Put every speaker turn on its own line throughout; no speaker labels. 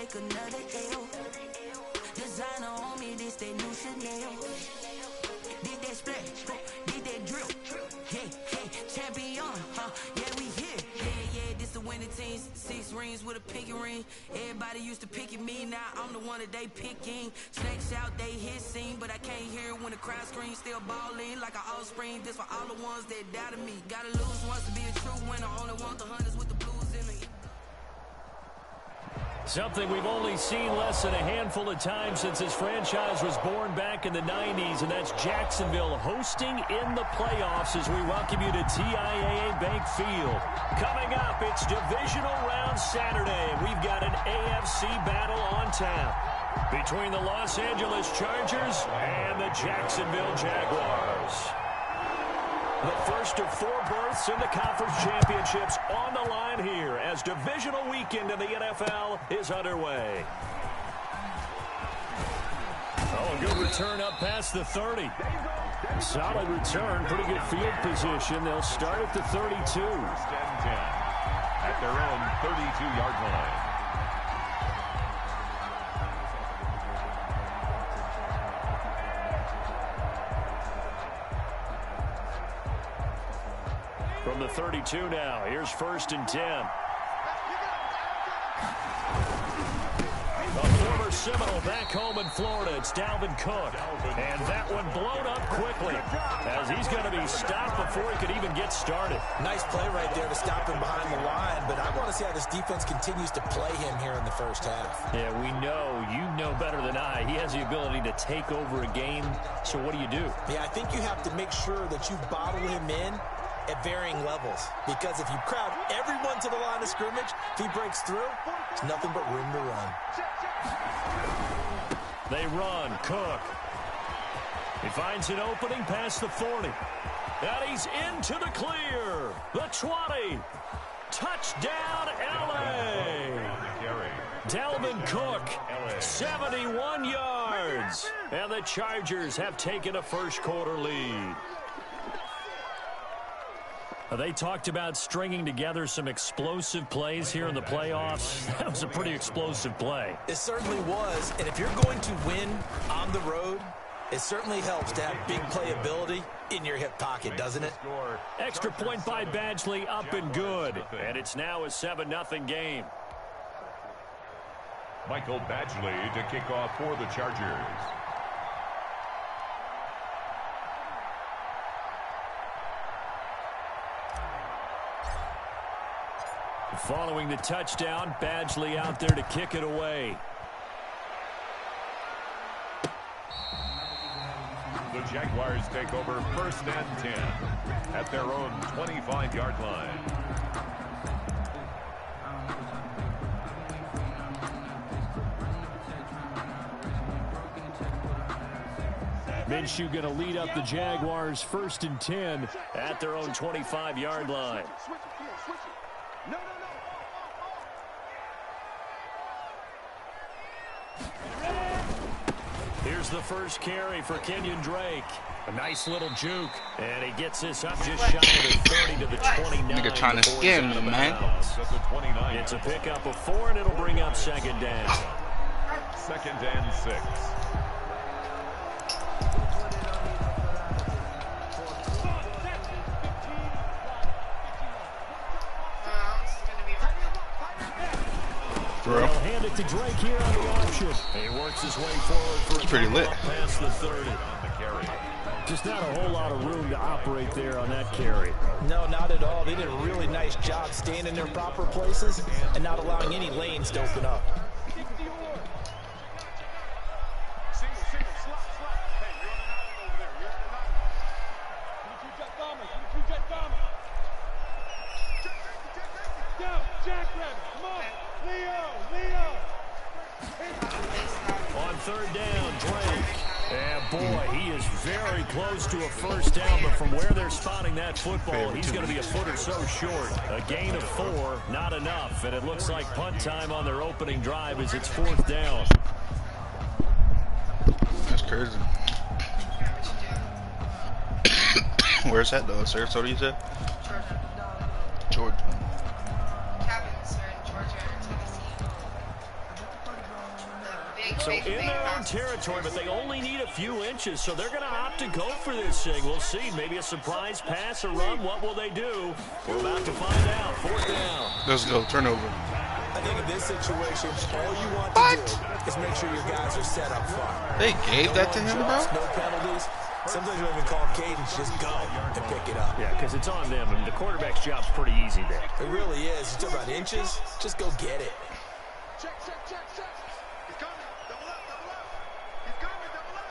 take another L. Designer on me, this they new Chanel. Did that splash, did that drip. Yeah, champion, yeah, we here. Yeah, this the winning teams. 6 rings with a pinky ring. Everybody used to picking me, now I'm the one that they picking. Snakes out, they hit scene, but I can't hear it when the crowd screams. Still balling like an offspring. This for all the ones that doubted me. Gotta lose once to be a true winner. Only want the hunters with the blues in the.
Something we've only seen less than a handful of times since this franchise was born back in the 90s, and that's Jacksonville hosting in the playoffs as we welcome you to TIAA Bank Field. Coming up, it's Divisional Round Saturday, and we've got an AFC battle on tap between the Los Angeles Chargers and the Jacksonville Jaguars. The first of 4 berths in the conference championships on the line here as divisional weekend in the NFL is underway. Oh, a good return up past the 30. Solid return, pretty good field position. They'll start at the 32.
First and 10 at their own 32-yard line.
From the 32 now, here's 1st and 10. A former Seminole back home in Florida, it's Dalvin Cook. And that one blown up quickly as he's going to be stopped before he could even get started.
Nice play right there to stop him behind the line, but I want to see how this defense continues to play him here in the first half.
Yeah, we know, you know better than I, he has the ability to take over a game, so what do you do?
Yeah, I think you have to make sure that you bottle him in at varying levels, because if you crowd everyone to the line of scrimmage, if he breaks through, there's nothing but room to run.
They run. Cook. He finds an opening past the 40. And he's into the clear. The 20. Touchdown, L.A. Dalvin Cook, 71 yards. And the Chargers have taken a first-quarter lead. They talked about stringing together some explosive plays here in the playoffs. That was a pretty explosive play.
It certainly was, and if you're going to win on the road, it certainly helps to have big playability in your hip pocket, doesn't it?
Extra point by Badgley, up and good. And it's now a 7-0 game.
Michael Badgley to kick off for the Chargers.
Following the touchdown, Badgley out there to kick it away.
The Jaguars take over 1st and 10 at their own 25-yard line.
Minshew going to lead up the Jaguars 1st and 10 at their own 25-yard line. Here's the first carry for Kenyon Drake. A nice little juke. And he gets this up just shy of the 30 to the 29.
Nigga trying to scare me, man.
It's a pickup of 4, and it'll bring up 2nd down.
2nd and 6.
They'll hand it to Drake here on the option. He works his way forward for a
pretty lit.
Past the 30. Just not a whole lot of room to operate there on that carry.
No, not at all. They did a really nice job staying in their proper places and not allowing any lanes to open up.
On 3rd down, Drake. And boy, he is very close to a first down, but from where they're spotting that football, he's going to be a foot or so short. A gain of 4, not enough, and it looks like punt time on their opening drive as it's 4th down.
That's crazy. Where's that though? Sarasota, you said? Georgia.
Cabins are in Georgia or Tennessee.
So in their own territory, but they only need a few inches, so they're going to opt to go for this thing. We'll see. Maybe a surprise pass or run. What will they do? We're about to find out. 4th down.
Let's go. Turnover.
I think in this situation, all you want to do is make sure your guys are set up front.
They gave that to him, bro?
No penalties. Sometimes you don't even call cadence, just go and pick it up.
Yeah, because it's on them, and the quarterback's job's pretty easy there.
It really is. You talk about inches, just go get it.
Check. He's coming. Double up. He's coming. Double up.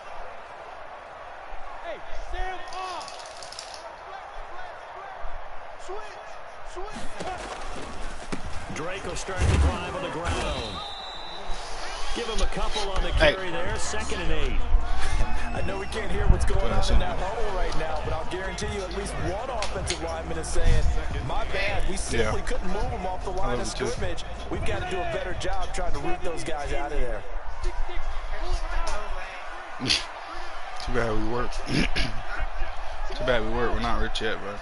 Hey, stand off. Switch.
Drake will start the drive on the ground. Give him a couple on the carry there. 2nd and 8.
I know we can't hear what's going on in that huddle right now, but I'll guarantee you at least one offensive lineman is saying, my bad, we simply couldn't move them off the line of scrimmage. We've got to do a better job trying to root those guys out of there.
Too bad we work. Too bad we work. We're not rich yet, bro.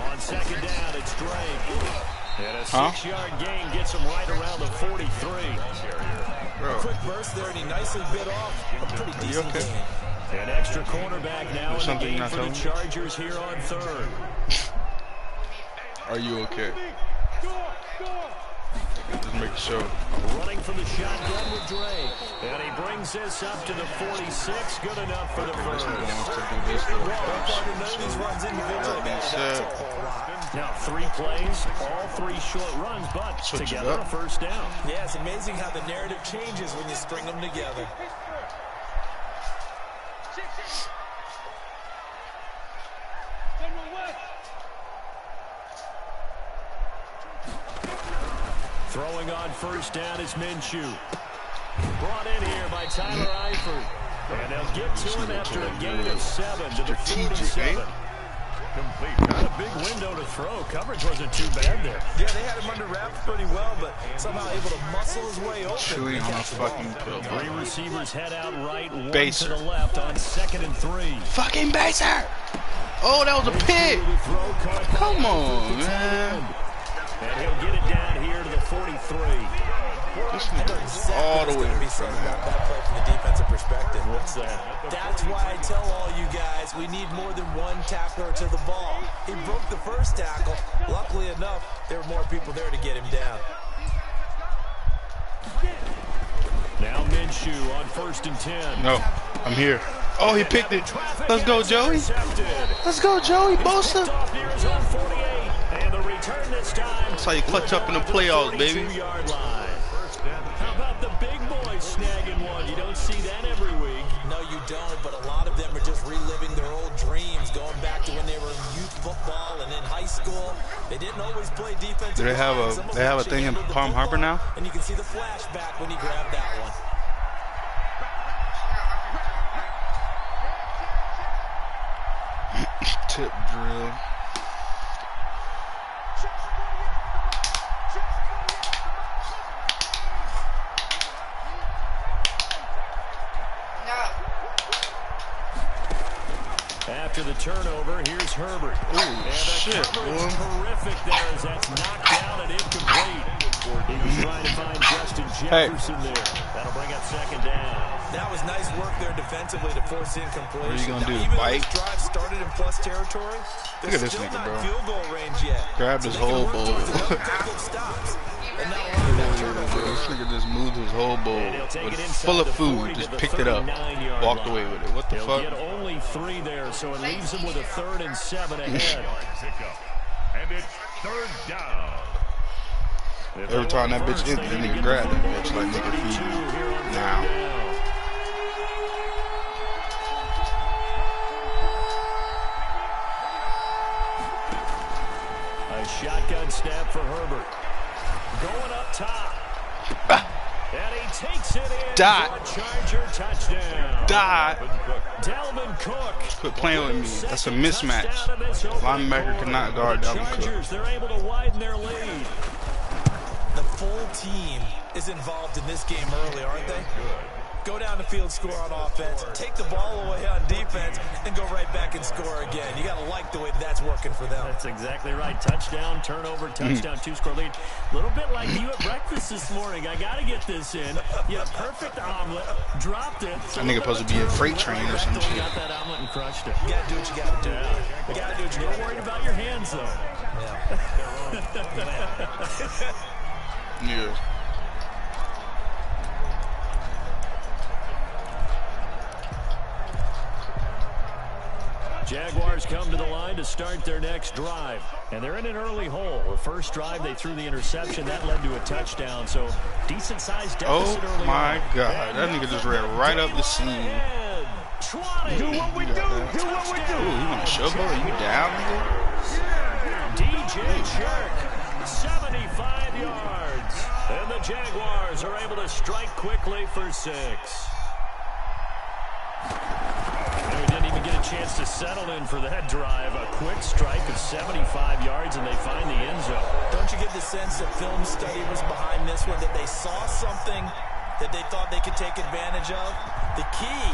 On 2nd down, it's Drake. And a 6-yard gain gets him right around the 43.
Bro.
A quick burst there, and he nicely bit off a pretty decent gain.
An extra cornerback now in the game for the Chargers here on 3rd.
Are you okay? Just make sure.
Running from the shotgun with Drake. And he brings this up to the 46. Good enough for the first. Now 3 plays, all 3 short runs, but together a 1st down.
Yeah, it's amazing how the narrative changes when you string them together.
Throwing on 1st down is Minshew. Brought in here by Tyler Eifert. And they'll get to him after a gain of 7 to the 47. Complete. Not a big window to throw. Coverage wasn't too bad there.
Yeah, they had him under wraps pretty well, but somehow able to muscle his way open.
Chewing on a fucking pill.
3 receivers head out right, 1
Baser.
to the left on 2nd and 3.
Fucking Baser! Oh, that was a pick! Come on, man.
And he'll get it down here to the 43.
This nigga all the way from
that play from the defensive perspective.
What's that?
That's why I tell all you guys we need more than one tackler to the ball. He broke the first tackle. Luckily enough, there were more people there to get him down.
Now Minshew on 1st and 10.
No, I'm here. Oh, he picked it. Let's go, Joey. Let's go, Joey Bosa.
And the return this time.
That's how you clutch up in the playoffs, baby.
How about the big boys snagging one? You don't see that every week.
No, you don't, but a lot of them are just reliving their old dreams, going back to when they were in youth football and in high school. They didn't always play defense.
Do they have a thing in Palm Harbor now?
And you can see the flashback when he grabbed that one.
Tip drill.
After the turnover, here's Herbert.
Oh, shit, boy.
Terrific there as that's knocked down and incomplete. He was trying to find Justin Jefferson there. That'll bring up 2nd down.
That was nice work there defensively to force incompletion.
What are you going to do,
even
bite?
This drive started in plus territory.
Look at this nigga, bro.
Field goal range yet.
Grabbed his whole bowl. This nigga just moved his whole bowl full of food, just picked it up, walked away with it. What the fuck?
He'll get only 3 there, so it leaves him with a 3rd and 7 ahead.
And it's 3rd down.
Every time that bitch empty, that nigga grab that bitch like nigga feed me now.
A shotgun snap for Herbert. Going up top. And he takes it in for a Charger touchdown. Dalvin Cook.
Quit playing with me. That's a mismatch. Linebacker cannot guard Dalvin Cook.
They're able to widen their lead.
The full team is involved in this game early, aren't they? go down the field, score on offense, take the ball away on defense, and go right back and score again. You got to like the way that's working for them.
That's exactly right. Touchdown, turnover, touchdown, two-score lead. A little bit like you at breakfast this morning. I got to get this in. You had a perfect omelet, dropped it.
I think it's supposed to be a freight train or some shit.
Got that omelet and crushed it. You got to do what you got to do.
Yeah.
You got to do what you got to do.
You're worried about your hands, though.
Yeah.
Jaguars come to the line to start their next drive. And they're in an early hole. The first drive, they threw the interception. That led to a touchdown. So, decent-sized deficit early on.
Oh, my God. That nigga just ran right up the seam.
Do what we do. Do what we do.
Ooh, you want to showboat? You down, nigga?
DJ Chark, 75 yards. And the Jaguars are able to strike quickly for 6. And we didn't even get a chance to settle in for that drive. A quick strike of 75 yards, and they find the end zone.
Don't you get the sense that film study was behind this one, that they saw something that they thought they could take advantage of? The key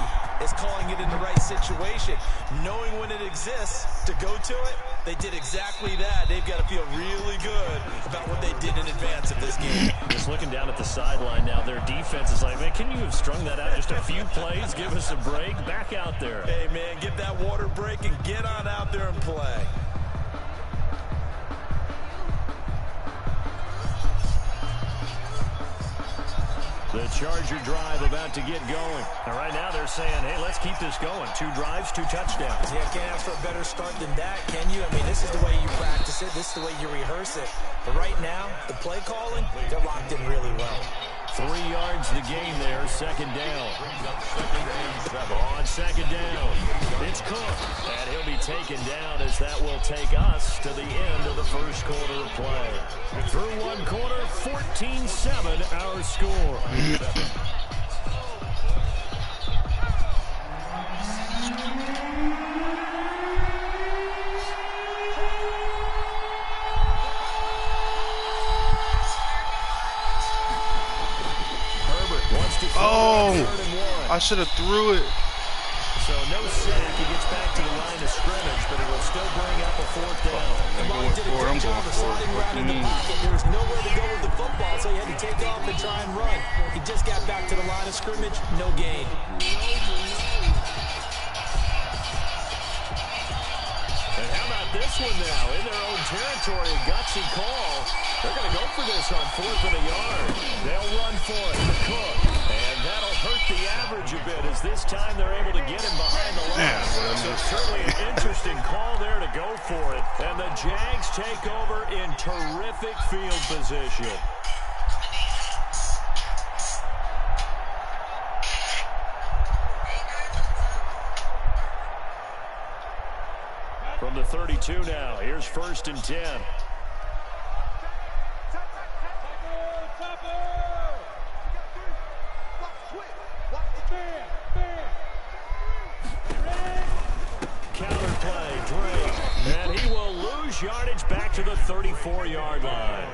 is calling it in the right situation, knowing when it exists to go to it. They did exactly that. They've got to feel really good about what they did in advance of this game.
Just looking down at the sideline now, their defense is like, man, can you have strung that out just a few plays? Give us a break. Back out there.
Hey, man, get that water break and get on out there and play.
The Charger drive about to get going. And right now they're saying, hey, let's keep this going. 2 drives, 2 touchdowns.
Yeah, can't ask for a better start than that, can you? I mean, this is the way you practice it. This is the way you rehearse it. But right now, the play calling, they're locked in really well.
3 yards the gain there, second down. On second down, it's Cook. And he'll be taken down as that will take us to the end of the first quarter of play. Through 1 quarter, 14-7 our score.
Oh, I should have threw it.
So no sack. He gets back to the line of scrimmage, but it will still bring up a 4th down.
I'm going for it. I'm going for it.
There was nowhere to go with the football, so he had to take off and try and run. He just got back to the line of scrimmage, no gain.
And how about this one now? In their own territory, a gutsy call. They're going to go for this on 4th and a yard. They'll run for it to Cook. And that'll hurt the average a bit as this time they're able to get him behind the line. So certainly an interesting call there to go for it. And the Jags take over in terrific field position. From the 32 now, here's 1st and 10. Counter play, Drake, and he will lose yardage back to the 34-yard line.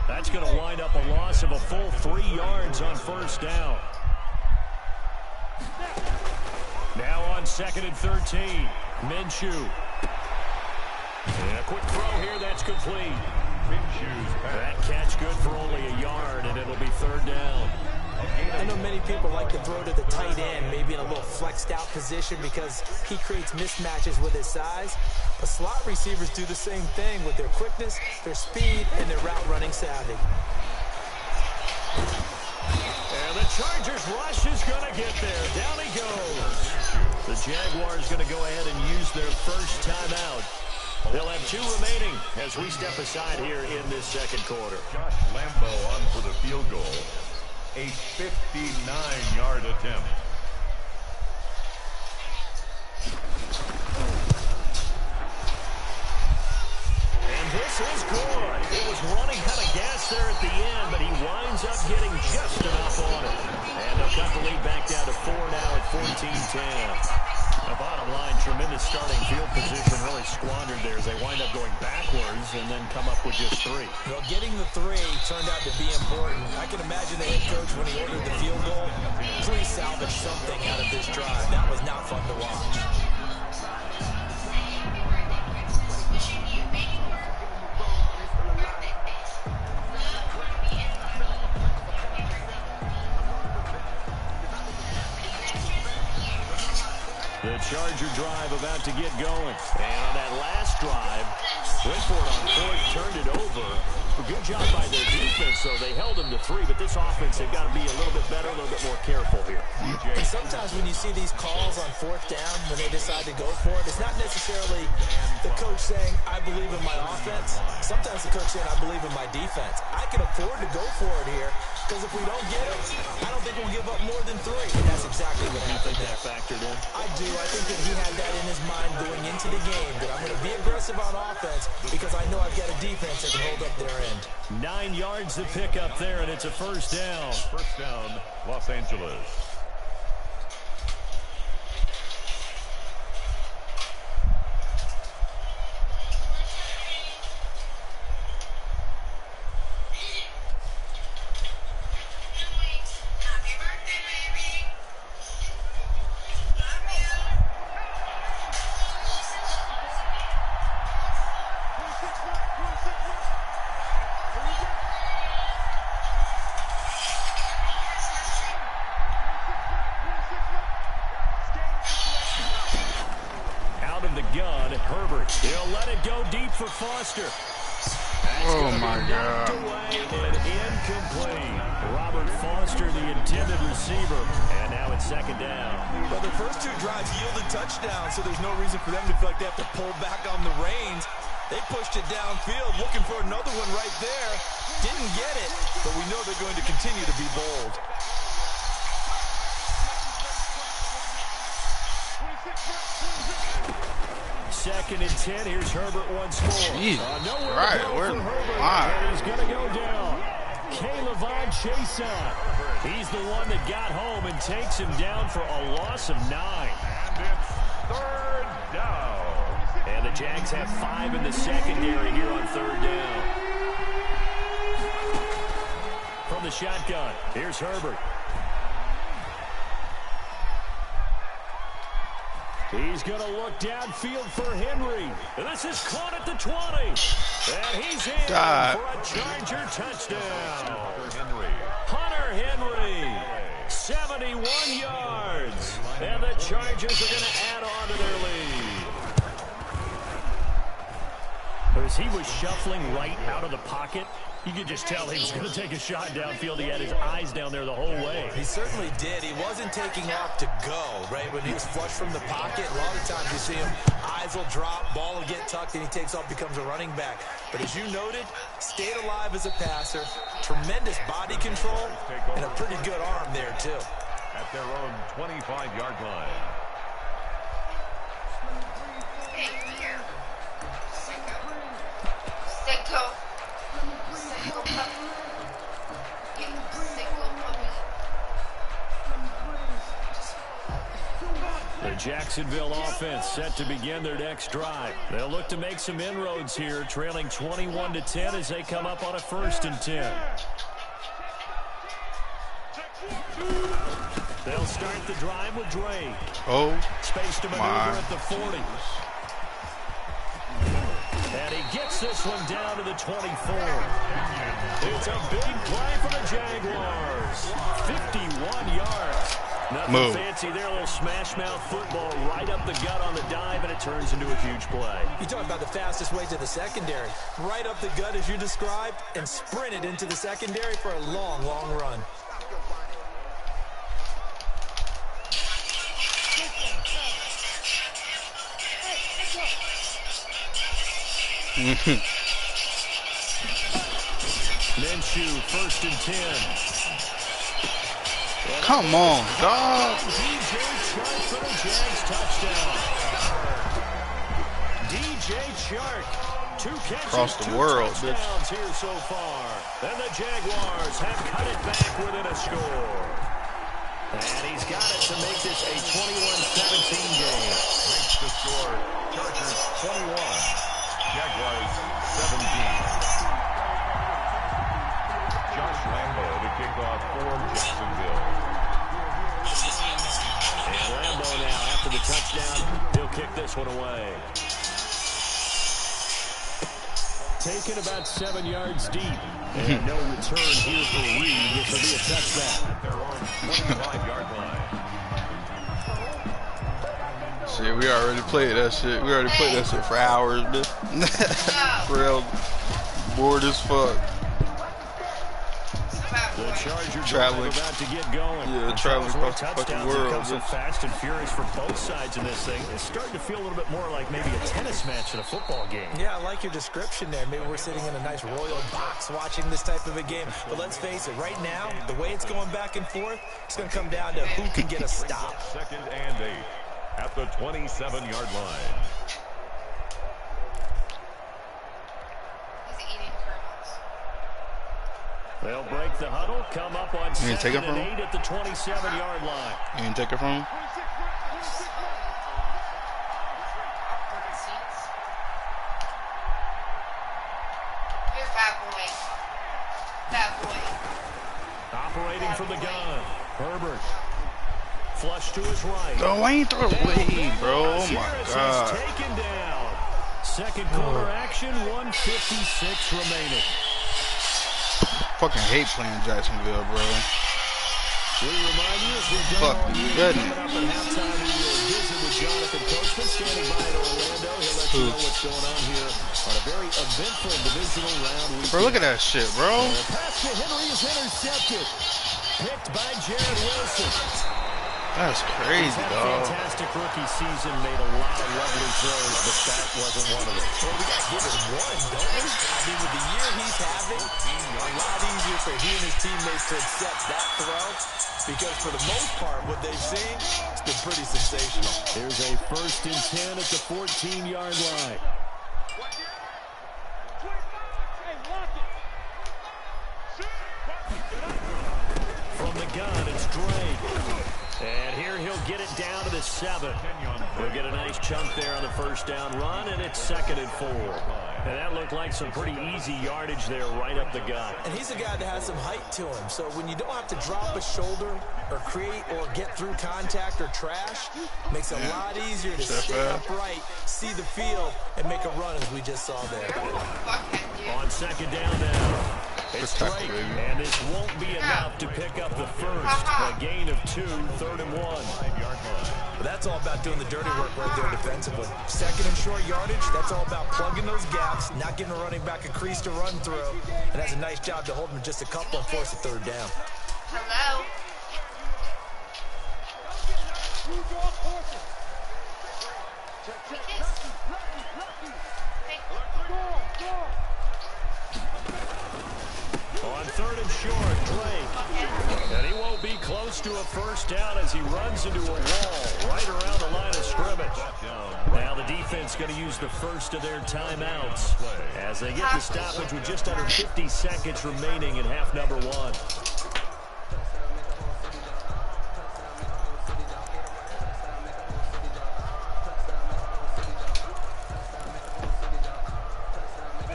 That's going to wind up a loss of a full 3 yards on 1st down. Now on 2nd and 13, Minshew. And a quick throw here, that's complete. That catch good for only a yard, and it'll be 3rd down.
I know many people like to throw to the tight end, maybe in a little flexed out position because he creates mismatches with his size. But slot receivers do the same thing with their quickness, their speed, and their route running savvy.
And the Chargers rush is going to get there. Down he goes. The Jaguars going to go ahead and use their first timeout. They'll have 2 remaining as we step aside here in this 2nd quarter.
Josh Lambo on for the field goal. A 59-yard attempt.
And this is good. It was running out of gas there at the end, but he winds up getting just enough on it. And they'll cut the lead back down to 4 now at 14-10. The bottom line, tremendous starting field position really squandered there as they wind up going backwards and then come up with just 3.
Well, getting the 3 turned out to be important. I can imagine the head coach, when he ordered the field goal, please salvage something out of this drive. That was not fun to watch.
The Charger drive about to get going. And on that last drive, went for it on 4th, turned it over. A good job by their defense, so they held them to 3. But this offense, they've got to be a little bit better, a little bit more careful here.
And sometimes when you see these calls on 4th down, when they decide to go for it, it's not necessarily the coach saying, I believe in my offense. Sometimes the coach saying, I believe in my defense. I can afford to go for it here, because if we don't get it, I don't think we'll give up more than 3. And that's exactly what happened there.
Factored in?
I do. I think that he had that in his mind going into the game, that I'm going to be aggressive on offense because I know I've got a defense that can hold up their end.
9 yards to pick up there, and it's a first down.
First down, Los Angeles.
Herbert, he'll let it go deep for Foster.
Oh my God.
And incomplete. Robert Foster, the intended receiver. And now it's 2nd down.
Well, the first 2 drives yielded touchdowns, so there's no reason for them to feel like they have to pull back on the reins. They pushed it downfield, looking for another one right there. Didn't get it, but we know they're going to continue to be bold.
Second and 10. Here's Herbert once more.
Jesus Christ, where's the line?
He's going to go down. K'Lavon Chaisson. He's the one that got home and takes him down for a loss of 9.
And it's 3rd down.
And the Jags have 5 in the secondary here on 3rd down. From the shotgun, here's Herbert. He's going to look downfield for Henry. And this is caught at the 20. And he's in for a Charger touchdown. Hunter Henry, 71 yards. And the Chargers are going to add on to their lead. As he was shuffling right out of the pocket, you could just tell he was going to take a shot downfield. He had his eyes down there the whole way.
He certainly did. He wasn't taking off to go, right? When he was flush from the pocket, a lot of times you see him, eyes will drop, ball will get tucked, and he takes off, becomes a running back. But as you noted, stayed alive as a passer, tremendous body control, and a pretty good arm there, too.
At their own 25-yard line.
The Jacksonville offense set to begin their next drive. They'll look to make some inroads here, trailing 21-10 as they come up on a 1st and 10. They'll start the drive with Drake.
Oh,
space to maneuver at the 40. And he gets this one down to the 24. It's a big play for the Jaguars. 51 yards. Nothing fancy there, a little smash mouth football right up the gut on the dive, and it turns into a huge play.
You talk about the fastest way to the secondary. Right up the gut as you described, and sprinted into the secondary for a long, long run.
Minshew, 1st and 10.
Come on, dog.
DJ Chark for the Jags touchdown. DJ Chark, 2 catches,
across the
2
world,
touchdowns here so far. And the Jaguars have cut it back within a score. And he's got it to make this a 21-17 game.
Makes the score. Chargers 21. Jaguars 17. Josh Lambo to kick off for Jacksonville.
And Lambo now, after the touchdown, he'll kick this one away. Taken about 7 yards deep. And no return here for Reed. This will be a touchdown.
At their own 25-yard line.
Shit, we already played that shit. We already played that shit for hours, man. For real, bored as fuck.
The Chargers
Traveling.
are about to get going.
Yeah, traveling across the fucking world.
So fast and furious for both sides in this thing. It's starting to feel a little bit more like maybe a tennis match than a football game.
Yeah, I like your description there. Maybe we're sitting in a nice royal box watching this type of a game. But let's face it, right now, the way it's going back and forth, it's going to come down to who can get a stop.
2nd and 8 at the 27-yard line.
They'll break the huddle, come up on 2nd and 8 at the 27-yard line.
You didn't take it from him?
You're fat boy. Fat boy.
Operating from the gun. Herbert. Flush to his right.
Oh, I ain't throw it away, bro. Oh, my God.
Taken down. Second quarter action, 1:56 remaining.
Fucking hate playing Jacksonville, bro.
We remind you as we've done
Fucking goodness.
coming up at halftime, we will visit with Jonathan Coachman standing by in Orlando. He'll let you know what's going on here on a very eventful divisional round weekend.
Bro, look at that shit, bro.
Pass to Henry is intercepted. Picked by Jared Wilson.
That's crazy, dog.
Fantastic rookie season, made a lot of lovely throws, but that wasn't one of them.
Well, we got to give him one, don't we? I mean, with the year he's having, a lot easier for he and his teammates to accept that throw because for the most part, what they've seen, it's been pretty sensational.
Here's a 1st and 10 at the 14-yard line. From the gun, it's Drake. And here he'll get it down to the 7. He'll get a nice chunk there on the 1st down run, and it's 2nd and 4. And that looked like some pretty easy yardage there right up the gut.
And he's a guy that has some height to him. So when you don't have to drop a shoulder or create or get through contact or trash, makes it a lot easier to stay upright, see the field, and make a run as we just saw there.
On 2nd down now. It's Drake, and this won't be enough to pick up the first. A gain of 2, 3rd and 1.
5-yard line.
But that's all about doing the dirty work right there defensively. 2nd and short yardage, that's all about plugging those gaps, not getting a running back a crease to run through, and that's a nice job to hold him just a couple and force a 3rd down.
Hello.
On 3rd and short, Drake. And he won't be close to a 1st down as he runs into a wall right around the line of scrimmage. Now the defense going to use the first of their timeouts as they get the stoppage with just under 50 seconds remaining in half number 1.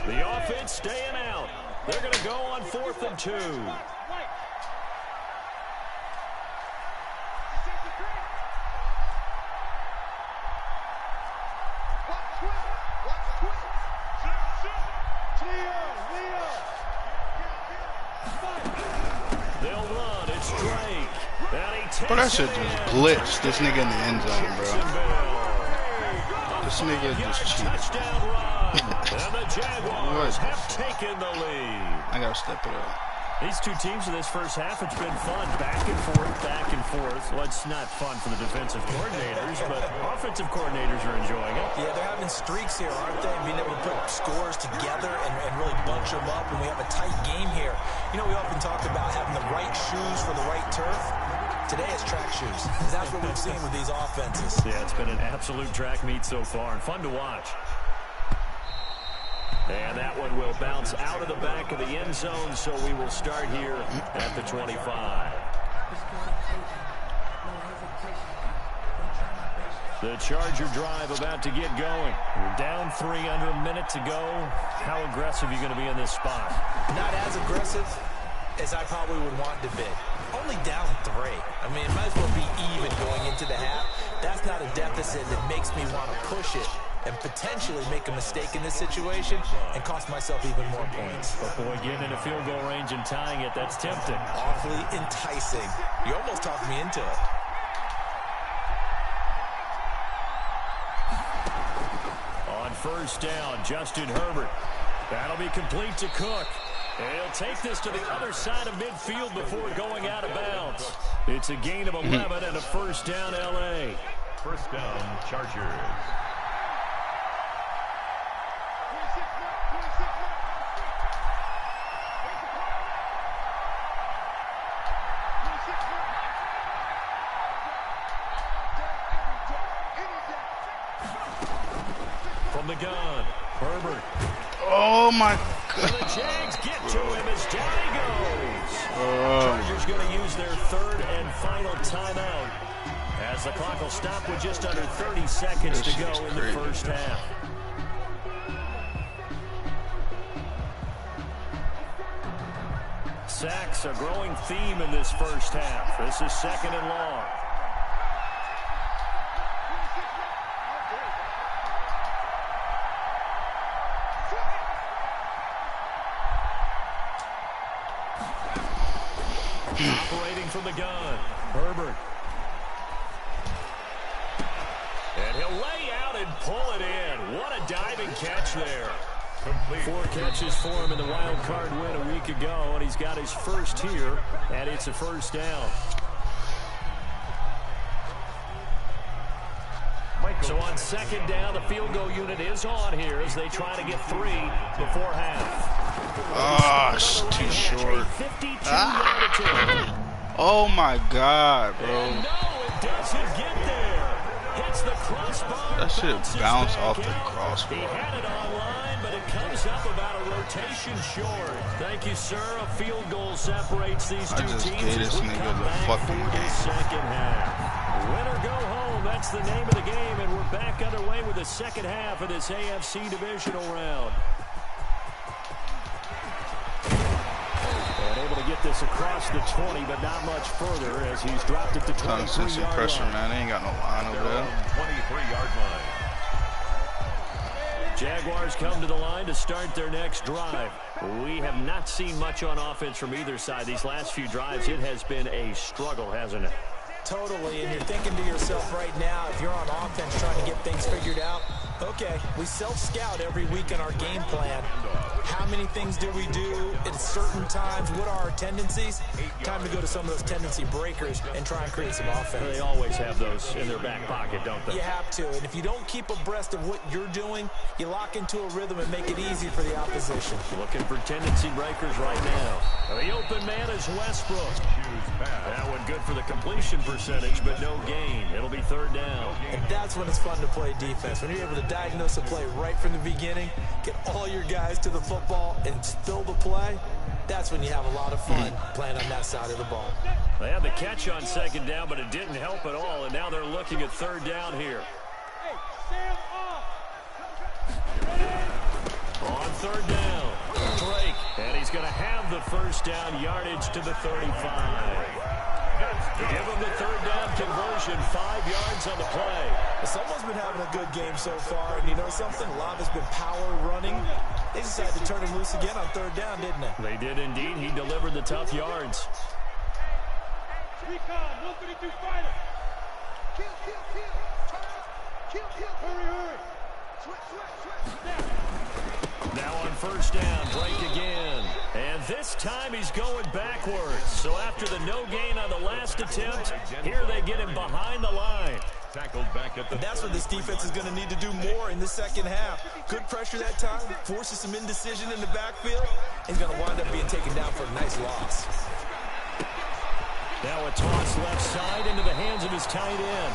The offense staying out. They're going to go on 4th and 2. They'll run. It's Drake.
Bro, that shit just glitched. This nigga in the end zone, bro. This nigga just cheated.
And the Jaguars have taken the lead.
I gotta step it up.
These two teams in this first half, it's been fun. Back and forth, back and forth. Well, it's not fun for the defensive coordinators, but offensive coordinators are enjoying it.
Yeah, they're having streaks here, aren't they? Being able to put scores together and really bunch them up, and we have a tight game here. You know, we often talk about having the right shoes for the right turf. Today it's track shoes. That's what we've seen with these offenses.
Yeah, it's been an absolute track meet so far, and fun to watch. And that one will bounce out of the back of the end zone, so we will start here at the 25. The Charger drive about to get going. You're down 3 under a minute to go. How aggressive are you going to be in this spot?
Not as aggressive as I probably would want to be. Only down 3. I mean, it might as well be even going into the half. That's not a deficit that makes me want to push it and potentially make a mistake in this situation and cost myself even more points.
But boy, getting in a field goal range and tying it, that's tempting.
Awfully enticing. You almost talked me into it.
On first down, Justin Herbert. That'll be complete to Cook. And he'll take this to the other side of midfield before going out of bounds. It's a gain of 11 and a first down, L.A.
First down, Chargers.
From the gun, Herbert.
Oh my
God. The Jags get to him as down he goes. Chargers going to use their third and final timeout as the clock will stop with just under 30 seconds to go in the first half. Sacks a growing theme in this first half. This is second and long. Operating from the gun, Herbert. And he'll lay out and pull it in. What a diving catch there. 4 catches for him in the wild card win a week ago, and he's got his first here, and it's a first down. So on second down, the field goal unit is on here as they try to get 3 before half.
Oh, it's too short. Oh my God, bro.
And no, it doesn't get there. Hits the crossbar.
That should bounce off the crossbar.
He had it online, but it comes up about a rotation short. Thank you, sir. A field goal separates these two teams.
I just gave this nigga the fucking game.
Second half. Win or go home, that's the name of the game, and we're back underway with the second half of this AFC divisional round. And able to get this across the 20, but not much further as he's dropped it to 23-yard
pressure,
line.
man. They ain't got no line over there.
23-yard line.
Jaguars come to the line to start their next drive. We have not seen much on offense from either side. These last few drives, it has been a struggle, hasn't it?
Totally, and you're thinking to yourself right now, if you're on offense trying to get things figured out, okay, we self-scout every week in our game plan. How many things do we do at certain times? What are our tendencies? Time to go to some of those tendency breakers and try and create some offense.
They always have those in their back pocket, don't they?
You have to, and if you don't keep abreast of what you're doing, you lock into a rhythm and make it easy for the opposition.
Looking for tendency breakers right now. The open man is Westbrook. That one good for the completion percentage, but no gain. It'll be third down.
And that's when it's fun to play defense. When you're able to diagnose a play right from the beginning, get all your guys to the football and fill the play, that's when you have a lot of fun playing on that side of the ball.
They had the catch on second down, but it didn't help at all, and now they're looking at third down here.
Hey, Sam off.
On third down, Drake, and he's going to have the first down yardage to the 35. Give him the third down conversion, 5 yards on the play.
Someone's been having a good game so far, and you know something? A lot has been power running. They decided to turn him loose again on third down, didn't they?
They did indeed. He delivered the tough yards.
Recon, 132 fighter. Kill. Turn up. Kill. Hurry. Snap.
Now on first down, Drake again. And this time he's going backwards. So after the no gain on the last attempt, here they get him behind the line.
Tackled back at the
That's what this defense is going to need to do more in the second half. Good pressure that time, forces some indecision in the backfield, and he's going to wind up being taken down for a nice loss.
Now a toss left side into the hands of his tight end.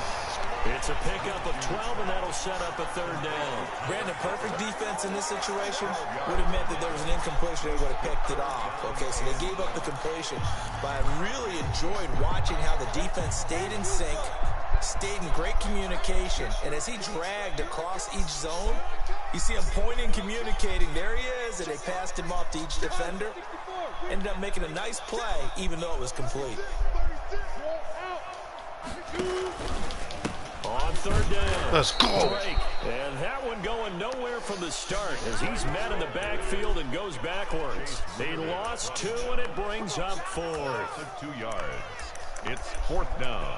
It's a pickup of 12, and that'll set up a third down.
Brandon, perfect defense in this situation would have meant that there was an incompletion. They would have picked it off. Okay, so they gave up the completion. But I really enjoyed watching how the defense stayed in sync, stayed in great communication. And as he dragged across each zone, you see him pointing, communicating. There he is, and they passed him off to each defender. Ended up making a nice play, even though it was complete.
On third down.
Let's go.
Drake. And that one going nowhere from the start as he's met in the backfield and goes backwards. They lost 2, and it brings up 4.
2 yards. It's 4th down.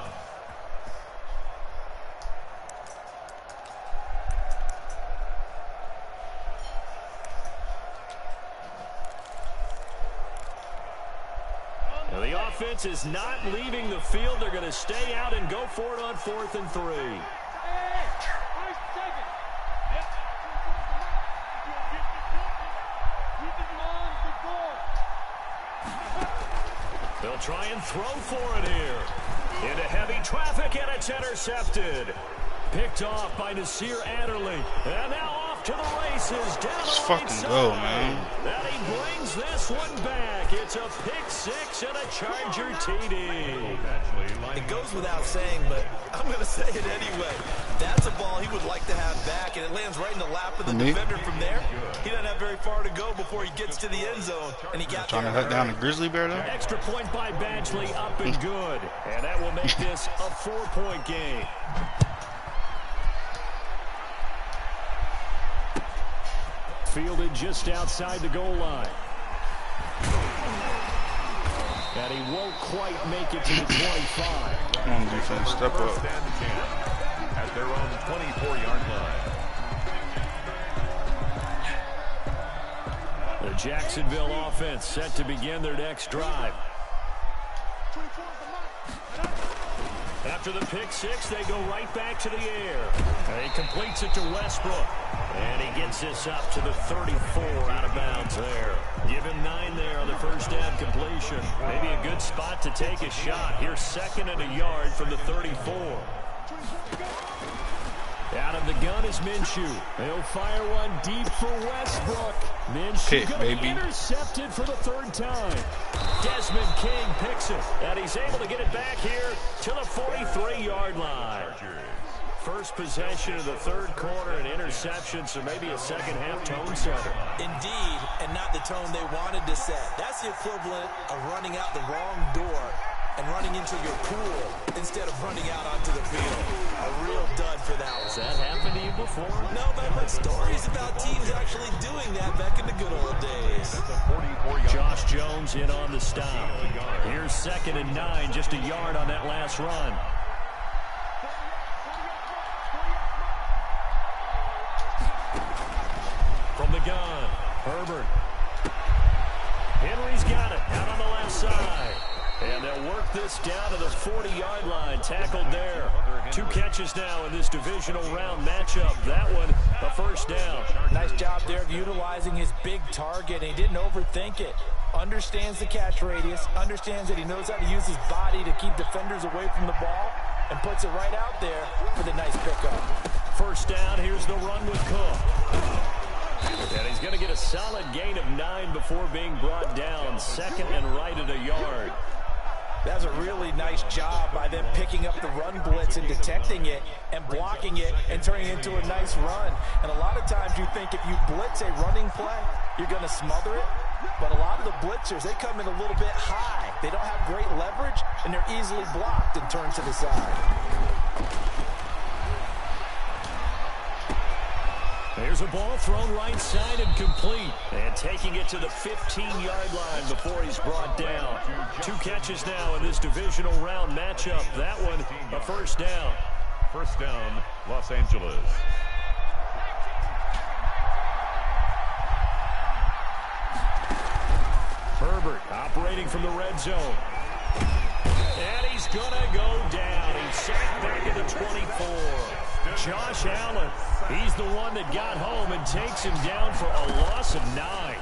Now the offense is not leaving the field. They're going to stay out and go for it on 4th and 3. They'll try and throw for it here. Into heavy traffic, and it's intercepted. Picked off by Nasir Adderley. And now off to the races. Down
Let's
the right
fucking
side.
go, man.
And he brings this one back. It's a pick 6 and a Charger TD.
It goes without saying, but I'm going to say it anyway. That's a ball he would like to have back, and it lands right in the lap of the defender from there. He doesn't have very far to go before he gets to the end zone, and he got
Trying to hunt down the grizzly bear, though?
Extra point by Badgley, up and good. And that will make this a 4-point game. Fielded just outside the goal line. And he won't quite make it to the 25.
Come on, defense, step up.
1st and 10 at their own 24-yard line.
The Jacksonville offense set to begin their next drive. After the pick 6, they go right back to the air. And he completes it to Westbrook. And he gets this up to the 34 out of bounds there. Give him 9 there on the first down completion. Maybe a good spot to take a shot. Here's 2nd and a yard from the 34. Out of the gun is Minshew. He'll fire one deep for Westbrook. Minshew intercepted for the 3rd time. Desmond King picks it, and he's able to get it back here to the 43-yard line. First possession of the 3rd quarter, an interception, so maybe a second-half tone setter.
Indeed, and not the tone they wanted to set. That's the equivalent of running out the wrong door and running into your pool instead of running out onto the field. A real dud for that one.
Has that happened to you before?
No, but I've heard stories about teams actually doing that back in the good old days.
Josh Jones in on the stop. Here's 2nd and 9, just a yard on that last run. From the gun, Herbert. Henry's got it out on the left side. And they'll work this down to the 40-yard line. Tackled there. 2 catches now in this divisional round matchup. That one, a first down.
Nice job there of utilizing his big target. He didn't overthink it. Understands the catch radius. Understands that he knows how to use his body to keep defenders away from the ball. And puts it right out there for the nice pickup.
First down, here's the run with Cook. And he's going to get a solid gain of 9 before being brought down. 2nd and right at a yard.
That's a really nice job by them picking up the run blitz and detecting it and blocking it and turning it into a nice run. And a lot of times you think if you blitz a running play, you're going to smother it. But a lot of the blitzers, they come in a little bit high. They don't have great leverage, and they're easily blocked and turned to the side.
There's a ball thrown right side and complete. And taking it to the 15-yard line before he's brought down. 2 catches now in this divisional round matchup. That one, a first down.
First down, Los Angeles.
Herbert operating from the red zone. And he's going to go down. He's sacked back at the 24. Josh Allen, he's the one that got home and takes him down for a loss of 9.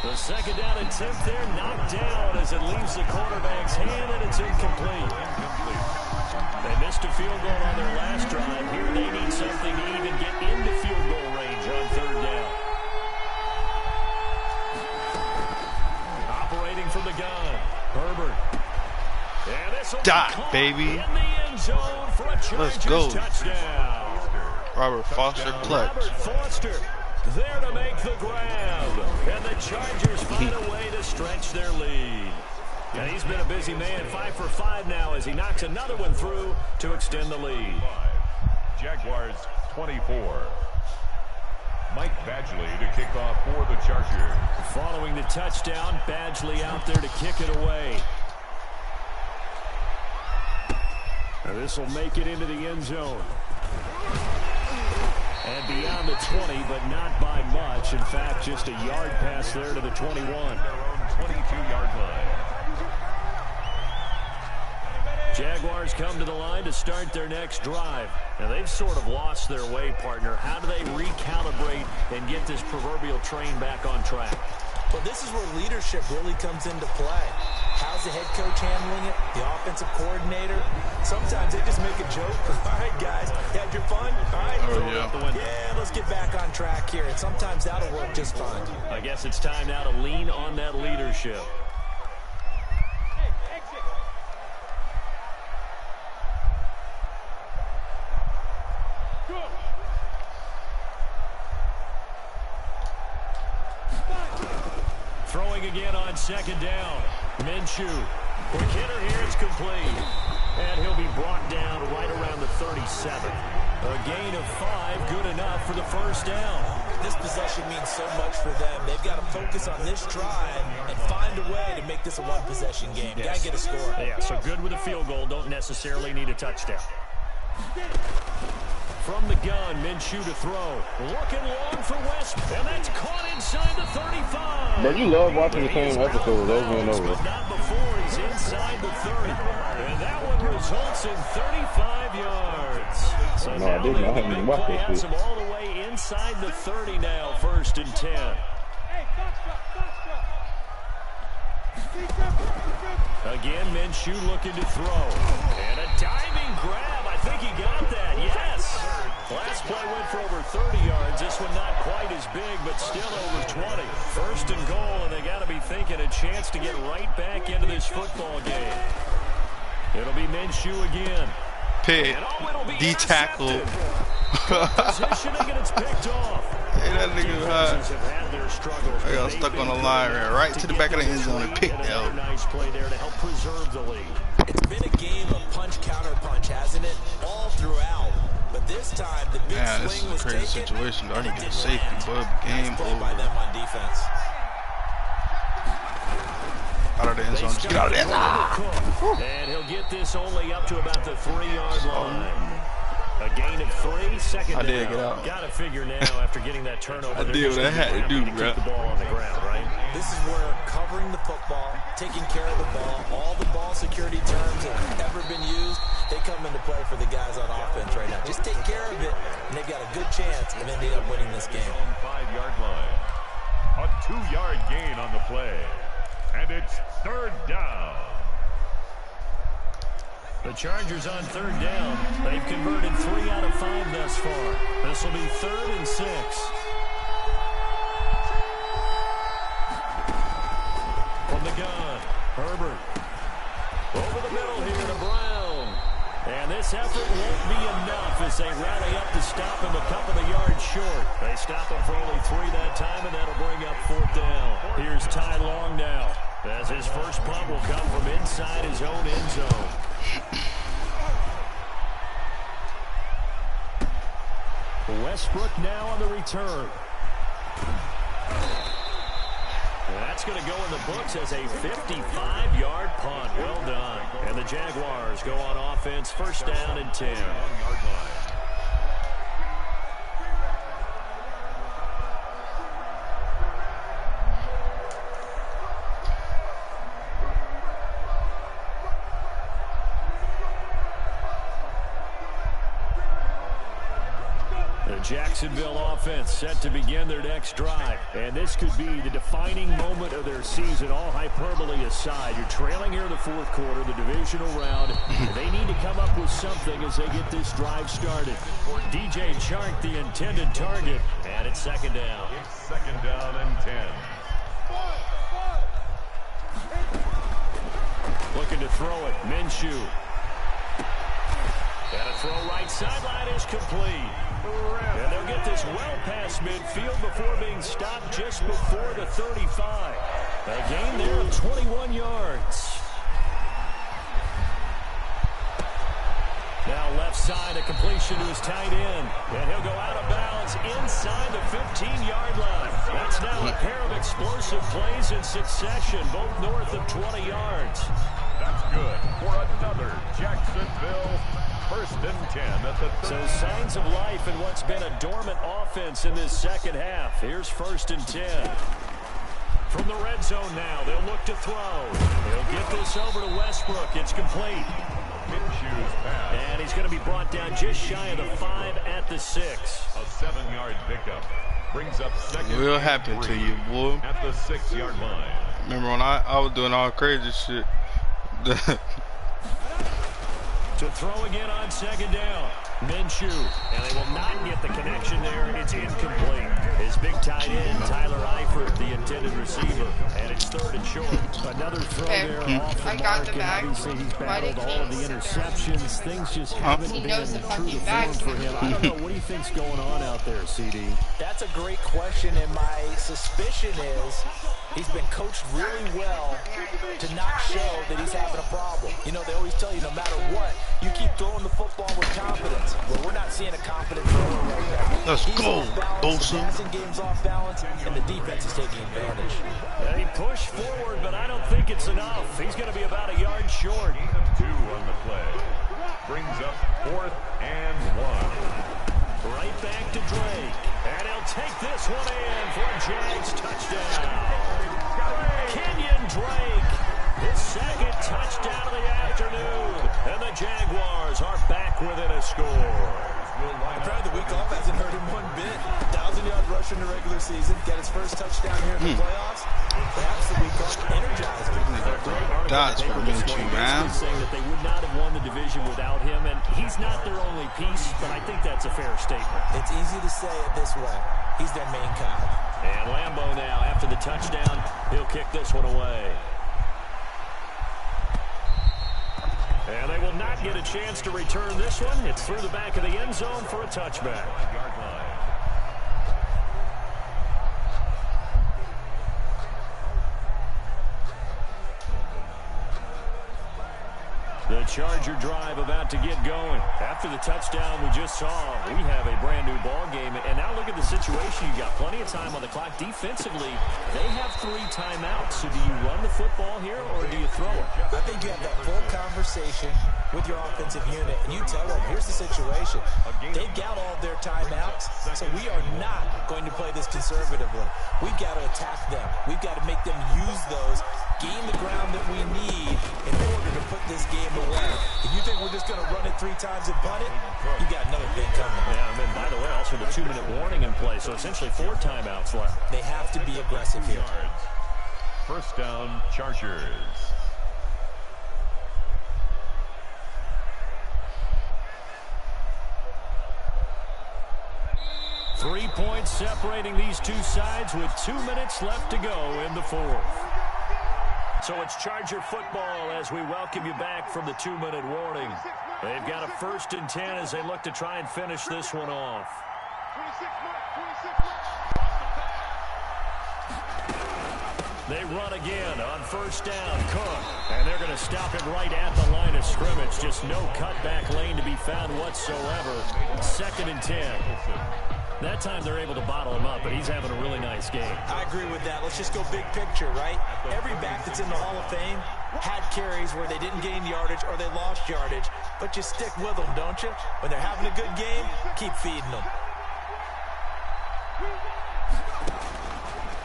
The 2nd down attempt there knocked down as it leaves the quarterback's hand, and it's incomplete. They missed a field goal on their last drive. Here they need something to even get into field goal range on 3rd down. Operating from the gun, Herbert. And
Dot, baby. Let's go. Robert Foster clutch.
Robert Foster there to make the grab. And the Chargers find a way to stretch their lead. And he's been a busy man, 5 for 5 now as he knocks another one through to extend the lead.
Jaguars 24. Mike Badgley to kick off for the Chargers.
Following the touchdown, Badgley out there to kick it away. And this will make it into the end zone. And beyond the 20, but not by much. In fact, just a yard pass there to the 21.
Their own 22-yard line.
Jaguars come to the line to start their next drive. Now, they've sort of lost their way, partner. How do they recalibrate and get this proverbial train back on track?
Well, this is where leadership really comes into play. How's the head coach handling it? The offensive coordinator? Sometimes they just make a joke. All right, guys, you had your fun? All right, throw it out the window. Yeah, let's get back on track here. And sometimes that'll work just fine.
I guess it's time now to lean on that leadership. Throwing again on second down. Minshew. Quick hitter here. It's complete. And he'll be brought down right around the 37. A gain of 5. Good enough for the first down.
This possession means so much for them. They've got to focus on this drive and find a way to make this a one-possession game. Yes. Got to get a score.
Yeah, so good with a field goal. Don't necessarily need a touchdown. From the gun, Minshew to throw. Looking long for West, and that's caught inside the 35.
But you love watching the same episode over and over.
But not before he's inside the 30. And that one results in 35 yards. So
no, I didn't. I haven't even watched this shit.
All the way inside the 30 now, 1st and 10. Again, Minshew looking to throw. And a diving grab. I think he got that. Yes. Last play went for over 30 yards. This one not quite as big, but still over 20. 1st and goal, and they got to be thinking a chance to get right back into this football game. It'll be Minshew again.
Pick. D-tackle.
Positioning, and it's picked off.
Hey, that nigga high. I got stuck on the line, right to the back of the end zone and picked out.
Nice play there to help preserve the lead.
It's been a game of punch, counter punch, hasn't it? All throughout. But this time, the big swing was taken.
This is a crazy situation. I need to get a safety, bud. Game over.
By them on defense.
Out of the end zone. Just get out of there.
And he'll get this only up to about the 3-yard line. A gain of 3, second down.
I did get out.
Got to figure now after getting that turnover.
I did what I had to do, bro.
Keep the ball on the ground, right?
This is where covering the football, taking care of the ball, all the ball security terms that have ever been used, they come into play for the guys on offense right now. Just take care of it, and they've got a good chance of ending up winning this game.
On 5-yard line. A 2-yard gain on the play. And it's 3rd down.
The Chargers on 3rd down. They've converted 3 out of 5 thus far. This will be 3rd and 6. From the gun, Herbert. Over the middle here to Brown. And this effort won't be enough as they rally up to stop him a couple of yards short. They stop him for only 3 that time, and that'll bring up 4th down. Here's Ty Long now, as his first punt will come from inside his own end zone. Westbrook now on the return. And that's going to go in the books as a 55-yard punt. Well done. And the Jaguars go on offense, 1st down and 10. Jacksonville offense set to begin their next drive. And this could be the defining moment of their season, all hyperbole aside. You're trailing here in the 4th quarter, the divisional round. They need to come up with something as they get this drive started. DJ Chark, the intended target, and it's 2nd down.
It's 2nd down and 10.
Looking to throw it, Minshew. And a throw right sideline is complete. And they'll get this well past midfield before being stopped just before the 35. A gain there of 21 yards. Now left side, a completion to his tight end. And he'll go out of bounds inside the 15-yard line. That's now a pair of explosive plays in succession, both north of 20 yards.
That's good for another Jacksonville 1st and 10 at the 30.
So signs of life in what's been a dormant offense in this second half. Here's 1st and 10. From the red zone now, they'll look to throw. They'll get this over to Westbrook. It's complete.
Minshew's pass.
And he's going to be brought down just shy of the 5 at the 6.
A 7-yard pickup brings up second.
It will happen to you, boy.
At the 6-yard line.
Remember when I was doing all crazy shit?
To throw again on 2nd down. Minshew. And they will not get the connection there. It's incomplete. His big tight end, Tyler Eifert, the intended receiver. And it's 3rd and short. Another throw there off the mark. And obviously he's battled all of the interceptions. Things just haven't been true to form for him. I don't know. What do you think's going on out there, CD?
That's a great question, and my suspicion is he's been coached really well to not show that he's having a problem. You know, they always tell you no matter what, you keep throwing the football with confidence. Well, we're not seeing a confident thrower right now.
Let's go, Bosa.
The passing game's off balance, and the defense is taking advantage.
And he pushed forward, but I don't think it's enough. He's going to be about a yard short.
2 on the play. Brings up 4th and 1.
Right back to Drake. And he'll take this one in for a Jags touchdown. Kenyon Drake, his 2nd touchdown of the afternoon. And the Jaguars are back within a score.
Apparently the week off hasn't hurt him one bit. 1,000-yard rush in the regular season. Get his first touchdown here in the playoffs. Perhaps the week off energized him.
That's for Minshew, man.
Saying that they would not have won the division without him, and he's not their only piece, but I think that's a fair statement.
It's easy to say it this way. He's their main cog.
And Lambeau now, after the touchdown, he'll kick this one away. And they will not get a chance to return this one. It's through the back of the end zone for a touchback. The Charger drive about to get going. After the touchdown we just saw, we have a brand new ball game. And now look at the situation. You've got plenty of time on the clock. Defensively, they have 3 timeouts. So do you run the football here or do you throw it?
I think you have that full conversation with your offensive unit, and you tell them, here's the situation. They've got all of their timeouts, so we are not going to play this conservatively. We've got to attack them. We've got to make them use those, gain the ground that we need in order to put this game away. If you think we're just going to run it 3 times and punt it, you got another thing coming.
Yeah, and then, by the way, also the 2-minute warning in play, so essentially 4 timeouts left.
They have to be aggressive here.
1st down, Chargers.
3 points separating these two sides with 2 minutes left to go in the 4th. So it's Charger football as we welcome you back from the 2-minute warning. They've got a 1st and 10 as they look to try and finish this one off. They run again on 1st down. Cook. And they're going to stop him right at the line of scrimmage. Just no cutback lane to be found whatsoever. 2nd and 10. That time they're able to bottle him up, but he's having a really nice game.
I agree with that. Let's just go big picture, right? Every back that's in the Hall of Fame had carries where they didn't gain yardage or they lost yardage, but you stick with them, don't you? When they're having a good game, keep feeding them.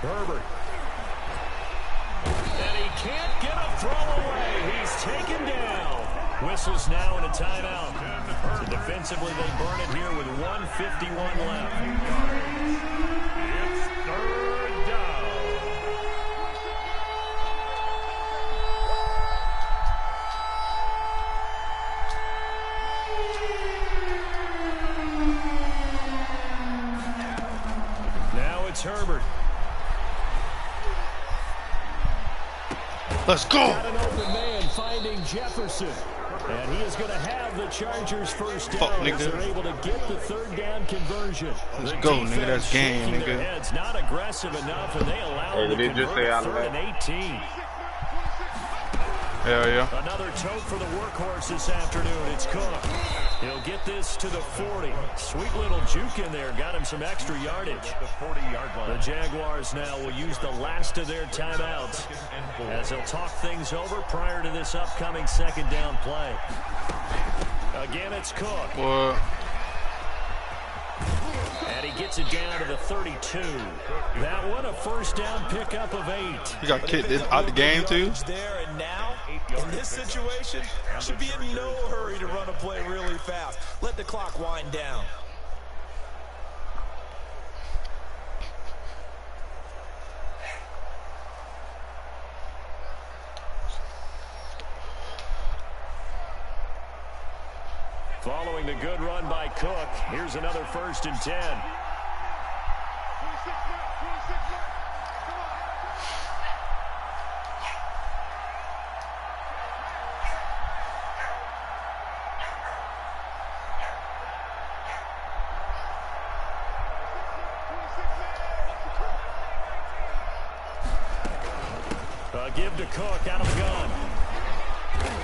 Herbert. And he can't get a throw away. He's taken down. Whistles now in a timeout. So defensively, they burn it here with 1:51 left.
It's 3rd down.
Now it's Herbert.
Let's go.
Got an open man finding Jefferson. And he is going to have the Chargers first down as they're able to get the third down conversion.
Let's go, nigga. That's game, nigga.
Heads not aggressive enough, and they allow him to convert 3rd and 18.
Hell yeah.
Another tote for the workhorse this afternoon. It's Cook. He'll get this to the 40. Sweet little juke in there. Got him some extra yardage.
The 40-yard line.
The Jaguars now will use the last of their timeouts as they'll talk things over prior to this upcoming second down play. Again, it's Cook.
What?
And he gets it down to the 32. That one a first down pickup of 8.
He got kicked out the game too.
There and now, in this situation, should be in no hurry to run a play really fast. Let the clock wind down.
Following the good run by Cook, here's another 1st and 10. Give to Cook out of the gun.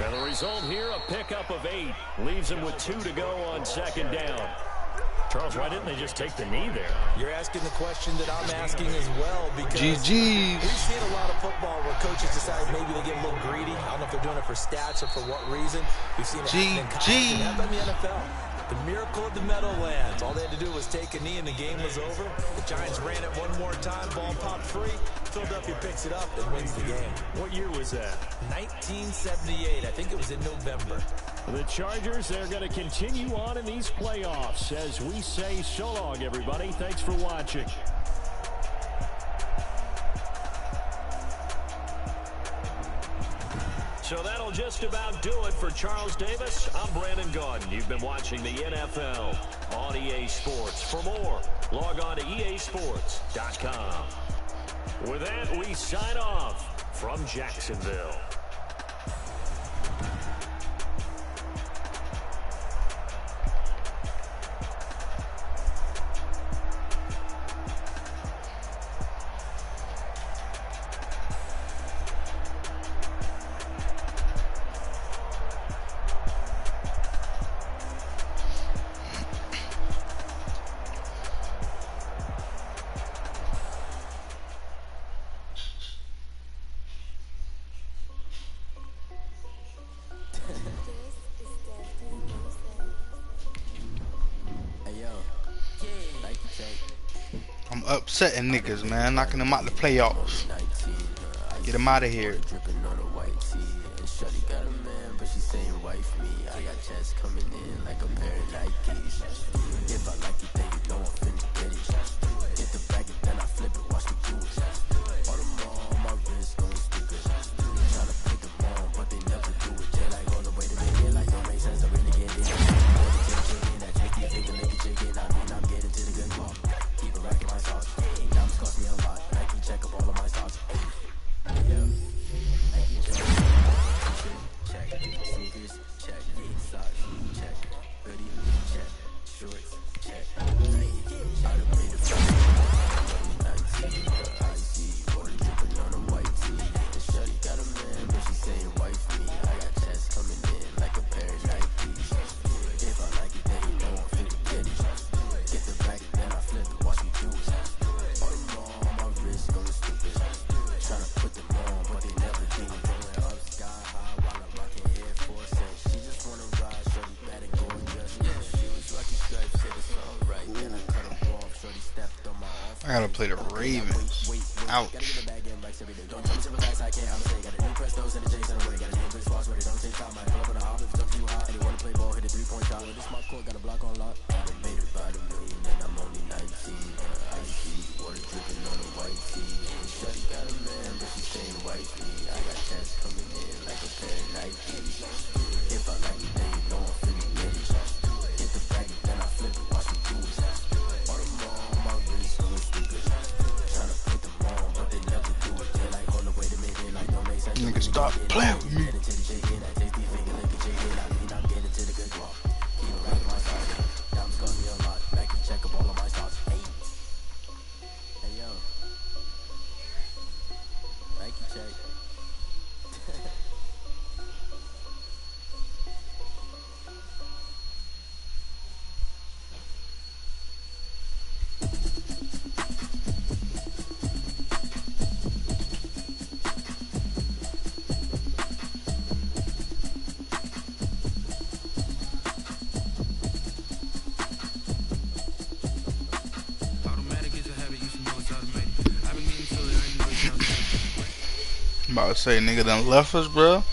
And the result here, a pickup of 8. Leaves him with 2 to go on second down. Charles, why didn't they just take the knee there?
You're asking the question that I'm asking as well, because we've
GG's.
seen a lot of football where coaches decide maybe they get a little greedy. I don't know if they're doing it for stats or for what reason. We've seen it happen in college and happen in the NFL. The miracle of the Meadowlands. All they had to do was take a knee and the game was over. The Giants ran it one more time. Ball popped free. Philadelphia picks it up and wins the game.
What year was that?
1978. I think it was in November.
The Chargers, they're going to continue on in these playoffs as we say so long, everybody. Thanks for watching. So that'll just about do it for Charles Davis. I'm Brandon Gaudin. You've been watching the NFL on EA Sports. For more, log on to easports.com. With that, we sign off from Jacksonville.
I'm upsetting niggas, man. Knocking them out the playoffs. Get them out of here. I gotta play the Ravens. Ouch. Nigga, stop playing with me. I'm about to say, nigga done left us, bro.